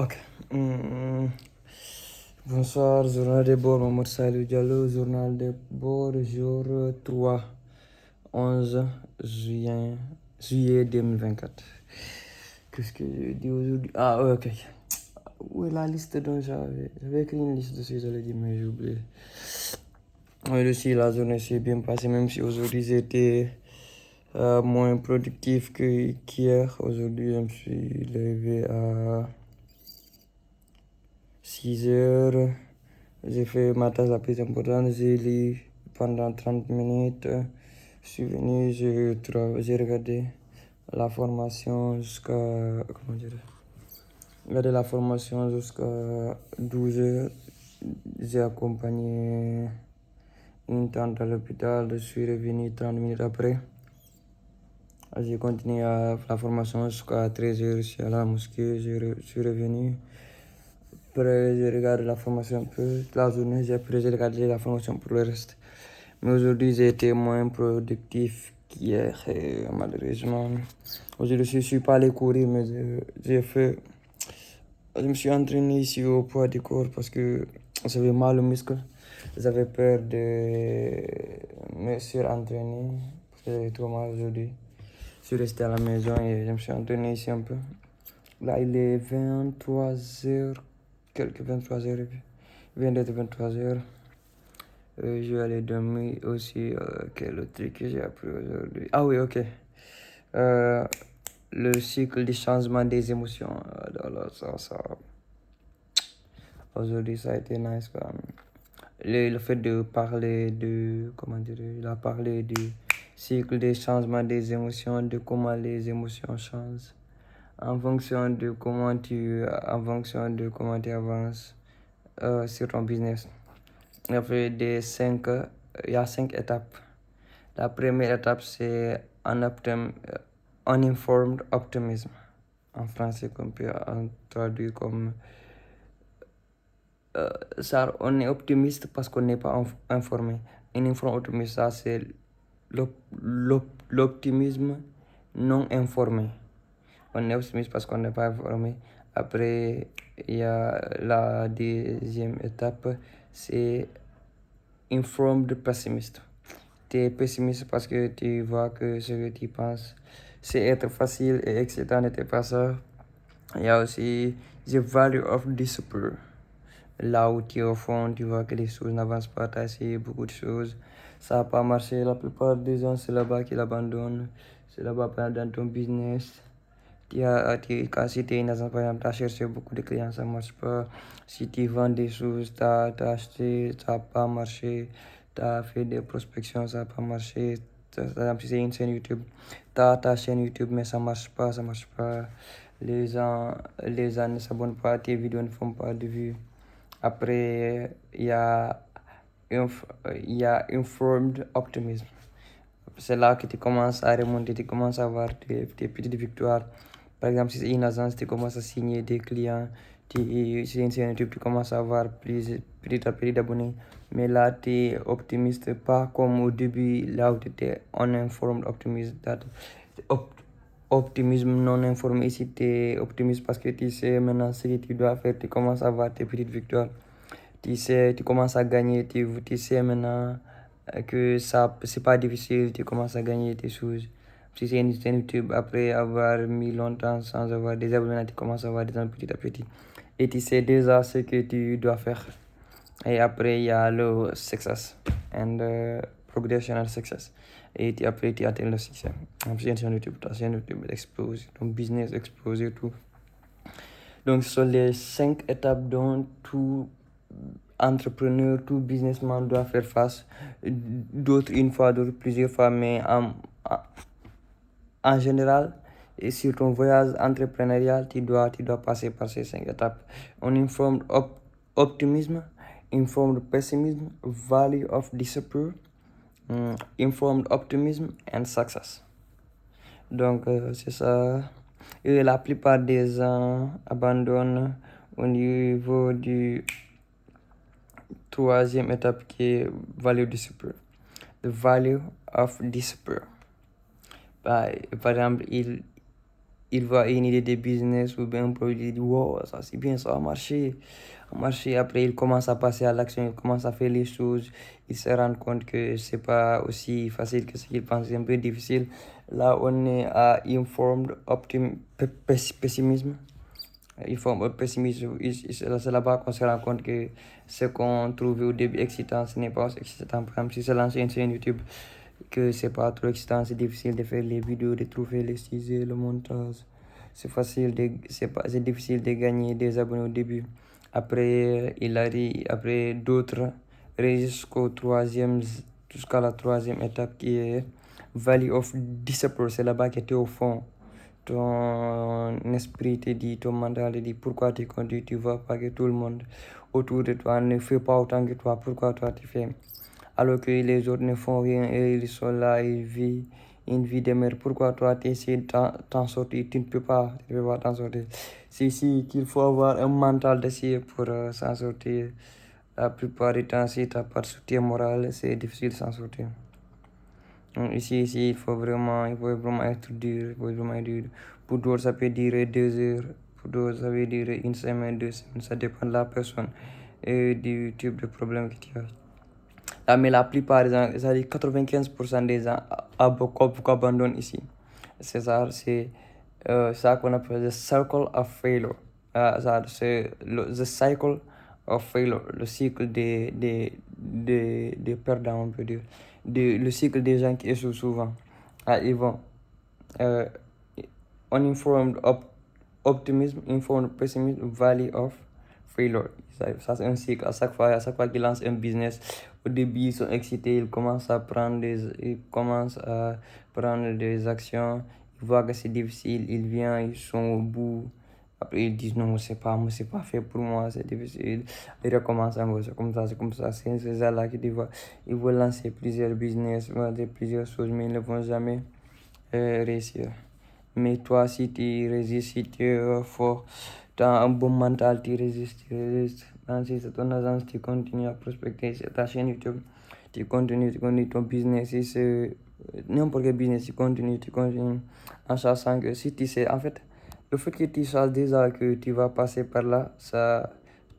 Ok. Bonsoir, journal de bord, Mohamed Salou Diallo, journal de bord, jour 3, 11 juillet 2024. Qu'est-ce que je dis aujourd'hui? Ah, ouais, ok. Où est la liste dont j'avais écrit une liste dessus, j'allais dire, mais j'ai oublié. Oui, aussi, la journée s'est bien passée, même si aujourd'hui j'étais moins productif qu'hier. Aujourd'hui, je me suis levé à 6 heures. J'ai fait ma tâche la plus importante, j'ai lu pendant 30 minutes. Je suis venu, j'ai regardé la formation jusqu'à, comment dire, regardé la formation jusqu'à 12 heures. J'ai accompagné une tante à l'hôpital, je suis revenu 30 minutes après. J'ai continué la formation jusqu'à 13 heures ici à la mosquée, je suis revenu. Après, j'ai regardé la formation un peu toute la journée, j'ai regardé la formation pour le reste. Mais aujourd'hui, j'ai été moins productif qu'hier, malheureusement. Aujourd'hui, je ne suis pas allé courir, mais je me suis entraîné ici au poids du corps parce que j'avais mal au muscle. J'avais peur de me surentraîner parce que j'avais trop mal aujourd'hui. Je suis resté à la maison et je me suis entraîné ici un peu. Là, il est 23h, quelques 23h. Il vient d'être 23h. Je vais aller dormir aussi. Quel autre truc que j'ai appris aujourd'hui? Ah oui, ok. Le cycle du changement des émotions. Alors, ça. Aujourd'hui, ça a été nice quand même. Le fait de parler de, comment dire, il a parlé du cycle des changements des émotions, de comment les émotions changent en fonction de comment tu avances sur ton business. Il y a 5 étapes. La première étape, c'est uninformed optimism. En français, qu'on peut traduire comme ça, on est optimiste parce qu'on n'est pas informé. Un informé optimiste, ça, c'est l'optimisme non informé. On est optimiste parce qu'on n'est pas informé. Après, il y a la deuxième étape, c'est informed pessimist. Tu es pessimiste parce que tu vois que ce que tu penses, c'est être facile et excitant n'était pas ça. Il y a aussi the value of disappear. Là où tu es au fond, tu vois que les choses n'avancent pas, tu as essayé beaucoup de choses. Ça n'a pas marché. La plupart des gens, c'est là-bas qu'ils abandonnent. C'est là-bas dans ton business. Quand si tu es une agence, par exemple, tu as cherché beaucoup de clients, ça ne marche pas. Si tu vends des choses, tu as acheté, ça n'a pas marché. Tu as fait des prospections, ça n'a pas marché. Par exemple, si c'est une chaîne YouTube, tu as ta chaîne YouTube, mais ça ne marche pas, ça marche pas. Les gens ne s'abonnent pas, tes vidéos ne font pas de vues. Après, il y a informed optimism. C'est là que tu commences à remonter, tu commences à avoir tes petites victoires. Par exemple, si c'est une agence, tu commences à signer des clients. Si c'est une chaîne YouTube, tu commences à avoir petit à petit d'abonnés. Mais là, tu es optimiste, pas comme au début, là où tu étais uninformed optimist. Optimisme non informé, ici tu es optimiste parce que tu sais maintenant ce que tu dois faire, tu commences à avoir tes petites victoires. Tu sais, tu commences à gagner, tu sais maintenant que ça, c'est pas difficile, tu commences à gagner tes choses. Si c'est une chaîne YouTube, après avoir mis longtemps sans avoir des abonnés, tu commences à avoir des abonnés petit à petit. Et tu sais déjà ce que tu dois faire. Et après, il y a le success and progressional success. Et après, tu atteins le succès. Après, une chaîne YouTube, ta chaîne YouTube explose, ton business explose et tout. Donc, ce sont les 5 étapes dont tout entrepreneur, tout businessman doit faire face. D'autres une fois, d'autres plusieurs fois, mais en général, et sur ton voyage entrepreneurial, tu dois passer par ces 5 étapes. On informed optimisme, informed pessimism, value of disappear, informed optimism and success. Donc, c'est ça. Et la plupart des gens abandonnent au niveau du troisième étape qui est value disappear. The value of disappear. Par exemple, il voit une idée de business ou bien un produit, il dit wow, ça c'est bien, ça va marcher. Après, il commence à passer à l'action, il commence à faire les choses, il se rend compte que c'est pas aussi facile que ce qu'il pense, c'est un peu difficile. Là, on est à informed pessimisme. Informed pessimisme, c'est là-bas qu'on se rend compte que ce qu'on trouvait au début excitant, ce n'est pas aussi excitant. Par exemple, si c'est lancer une chaîne YouTube, que c'est pas trop excitant, c'est difficile de faire les vidéos, de trouver les sujets, le montage. C'est difficile de gagner des abonnés au début. Après, après d'autres jusqu'à la troisième étape qui est Valley of Disappear. C'est là-bas que tu es au fond. Ton esprit te dit, ton mental te dit pourquoi tu conduis, tu vois pas que tout le monde autour de toi ne fait pas autant que toi, pourquoi toi tu fais? Alors que les autres ne font rien et ils sont là, ils vivent une vie de merde. Pourquoi toi tu essaies de t'en sortir, tu ne peux pas t'en sortir. C'est ici qu'il faut avoir un mental d'acier pour s'en sortir. La plupart du temps, si tu n'as pas de soutien moral, c'est difficile de s'en sortir. Donc ici, il faut vraiment être dur, il faut vraiment être dur. Pour d'autres, ça peut durer 2 heures. Pour d'autres, ça peut durer une semaine, 2 semaines. Ça dépend de la personne et du type de problème que tu as. Ah, mais la plupart des gens, c'est-à-dire 95% des gens abandonnent ici. C'est ça, c'est ça qu'on appelle the circle of failure. C'est the cycle of failure, le cycle des perdants, on peut dire. Le cycle des gens qui échouent souvent. Ils vont euh, uninformed optimism, informed pessimism, valley of failure. Ça, c'est un cycle. À chaque fois qu'ils lancent un business, au début, ils sont excités, ils commencent à prendre des actions, ils voient que c'est difficile, ils viennent, ils sont au bout. Après, ils disent non, c'est pas fait pour moi, c'est difficile. Ils recommencent encore, c'est comme ça. C'est là qu'ils ils veulent lancer plusieurs business, plusieurs choses, mais ils ne vont jamais réussir. Mais toi, si tu résistes, si tu es fort, tu as un bon mental, tu résistes, tu résistes. Si c'est ton agence, tu continues à prospecter, c'est ta chaîne YouTube, tu continues ton business. Si c'est n'importe quel business, tu continues, en sachant que si tu sais, en fait, le fait que tu saches déjà que tu vas passer par là,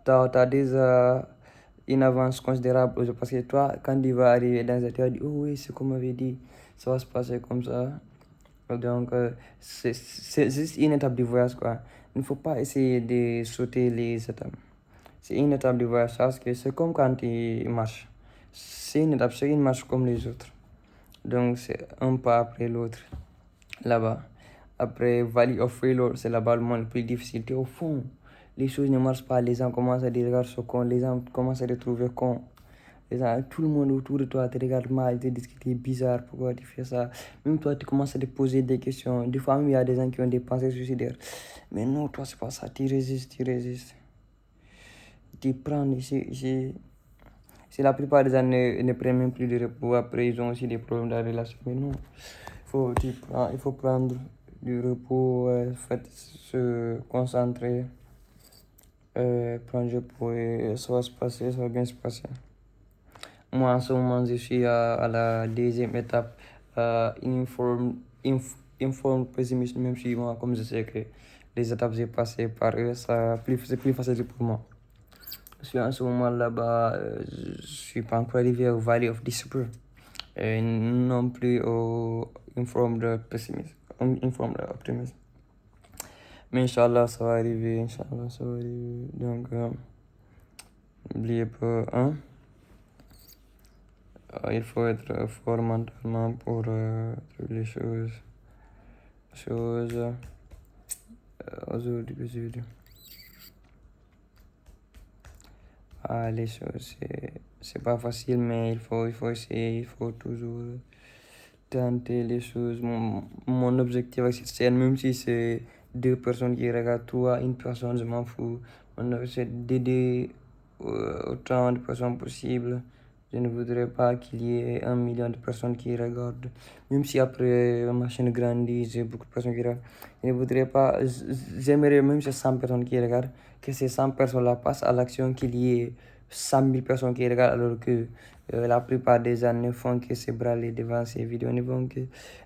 t'as déjà une avance considérable. Parce que toi, quand tu vas arriver dans cette, tu vas dire, oh oui, c'est comme on avait dit, ça va se passer comme ça. Donc, c'est juste une étape du voyage, quoi. Il ne faut pas essayer de sauter les étapes. C'est une étape du voyage, parce que c'est comme quand tu marches. C'est une étape, c'est une marche comme les autres. Donc, c'est un pas après l'autre, là-bas. Après, Valley of Failure, c'est là-bas le monde le plus difficile. Tu es au fond. Les choses ne marchent pas, les gens commencent à dire, regarde ce con, les gens commencent à te trouver con. Tout le monde autour de toi te regarde mal, te dit que tu es bizarre, pourquoi tu fais ça. Même toi, tu commences à te poser des questions. Des fois, même, il y a des gens qui ont des pensées suicidaires. Mais non, toi, c'est pas ça. Tu résistes, tu résistes. Tu prends ici. Si la plupart des gens ne prennent même plus de repos, après, ils ont aussi des problèmes dans la relation. Mais non, il faut prendre du repos, se concentrer, prendre du repos et ça va se passer, ça va bien se passer. Moi, en ce moment, je suis à la deuxième étape, informe pessimiste, même si moi, comme je sais que les étapes j'ai passées par eux, c'est plus facile pour moi. Je suis en ce moment là-bas, je suis pas encore arrivé au Valley of Despair, et non plus au informed pessimist, informed optimist. Mais Inch'Allah, ça va arriver, Inch'Allah, ça va arriver. Donc, n'oubliez pas, hein? Il faut être fort mentalement pour les choses aujourd'hui. Les choses, c'est pas facile, mais il faut essayer, il faut toujours tenter les choses. Mon objectif avec cette scène, même si c'est 2 personnes qui regardent, toi, une personne, je m'en fous. Mon objectif, c'est d'aider autant de personnes possible. Je ne voudrais pas qu'il y ait 1 million de personnes qui regardent. Même si après ma chaîne grandit, j'ai beaucoup de personnes qui regardent. Je ne voudrais pas, j'aimerais même si 100 personnes qui regardent, que ces 100 personnes-là passent à l'action, qu'il y ait 100 000 personnes qui regardent alors que la plupart des gens ne font que se braler devant ces vidéos, ne font que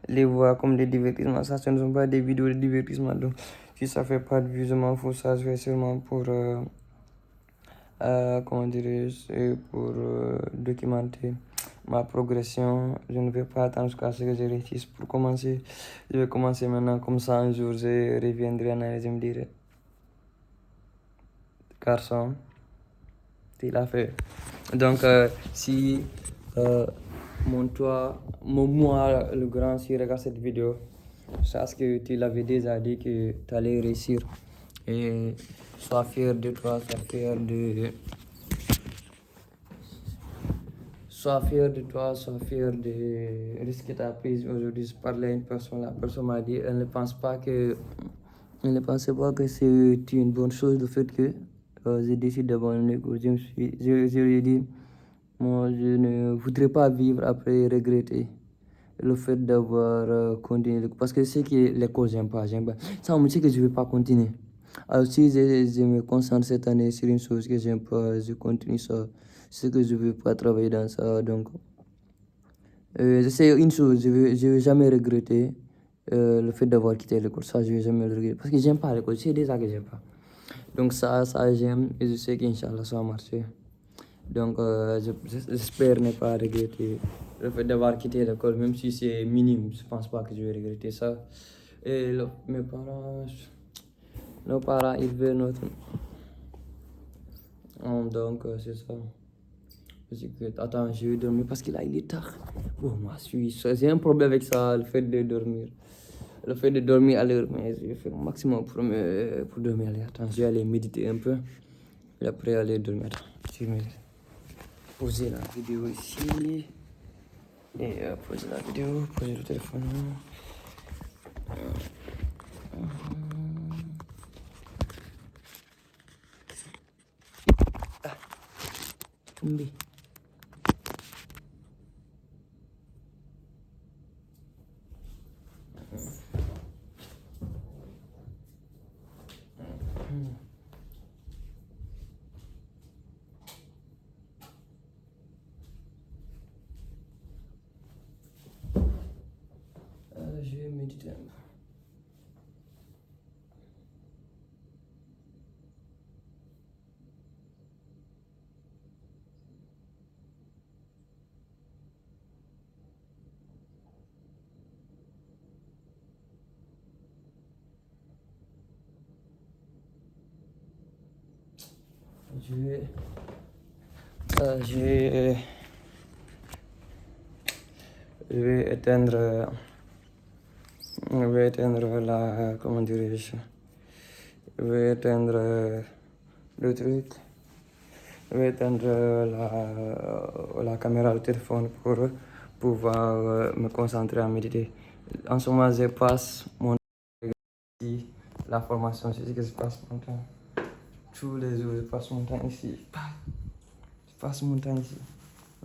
les voir comme des divertissements. Ça, ce ne sont pas des vidéos de divertissement. Donc, si ça fait pas de vues, je m'en fous. Ça, c'est seulement pour, comment dirais-je, pour documenter ma progression. Je ne vais pas attendre jusqu'à ce que je réussisse pour commencer. Je vais commencer maintenant, comme ça un jour je reviendrai en arrière et je me dirai, garçon, tu l'as fait. Donc, si moi, le grand, si regarde cette vidéo, sache que tu l'avais déjà dit que tu allais réussir. Et sois fier de toi, sois fier de toi, sois fier de risque que tu as pris aujourd'hui. Je parlais à une personne, la personne m'a dit, elle ne pensait pas que c'est une bonne chose le fait que j'ai décidé d'abandonner. Je lui ai dit, moi, je ne voudrais pas vivre après regretter le fait d'avoir continué. Parce que c'est que l'école, j'aime pas. Ça, on me dit que je ne vais pas continuer. Alors, si je me concentre cette année sur une chose que j'aime pas, je continue ça. C'est que je ne veux pas travailler dans ça. Donc, c'est une chose, je vais jamais regretter le fait d'avoir quitté l'école. Ça, je vais jamais le regretter. Parce que j'aime pas l'école. C'est déjà que j'aime pas. Donc, ça j'aime. Et je sais qu'Inch'Allah, ça va marcher. Donc, j'espère ne pas regretter le fait d'avoir quitté l'école, même si c'est minime. Je pense pas que je vais regretter ça. Et nos parents, ils veulent notre. Donc, c'est ça. Attends, je vais dormir parce que là, il est tard. Bon, moi, j'ai un problème avec ça, le fait de dormir. Le fait de dormir à l'heure, mais je vais faire le maximum pour dormir à l'heure. Attends, je vais aller méditer un peu. Et après, aller dormir. Attends, je vais poser la vidéo ici. Et poser la vidéo, poser le téléphone. Ah, tombé. Je vais méditer un peu. Je vais, je vais éteindre, la, comment dirais-je, je vais éteindre le truc, je vais éteindre la caméra du téléphone pour pouvoir me concentrer à méditer. En ce moment, je passe mon temps ici, la formation, c'est ce que je passe mon temps. Tous les jours, je passe mon temps ici. Je passe mon temps ici.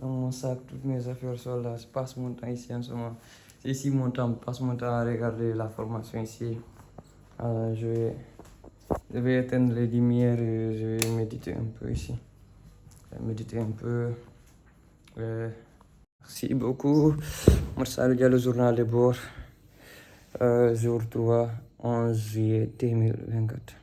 Dans mon sac, toutes mes affaires sont là. Je passe mon temps ici en ce moment. C'est ici mon temps. Je passe mon temps à regarder la formation ici. Je vais éteindre les lumières et je vais méditer un peu ici. Méditer un peu. Merci beaucoup. Marcel Diallo, journal de bord. Jour 3, 11 juillet 2024.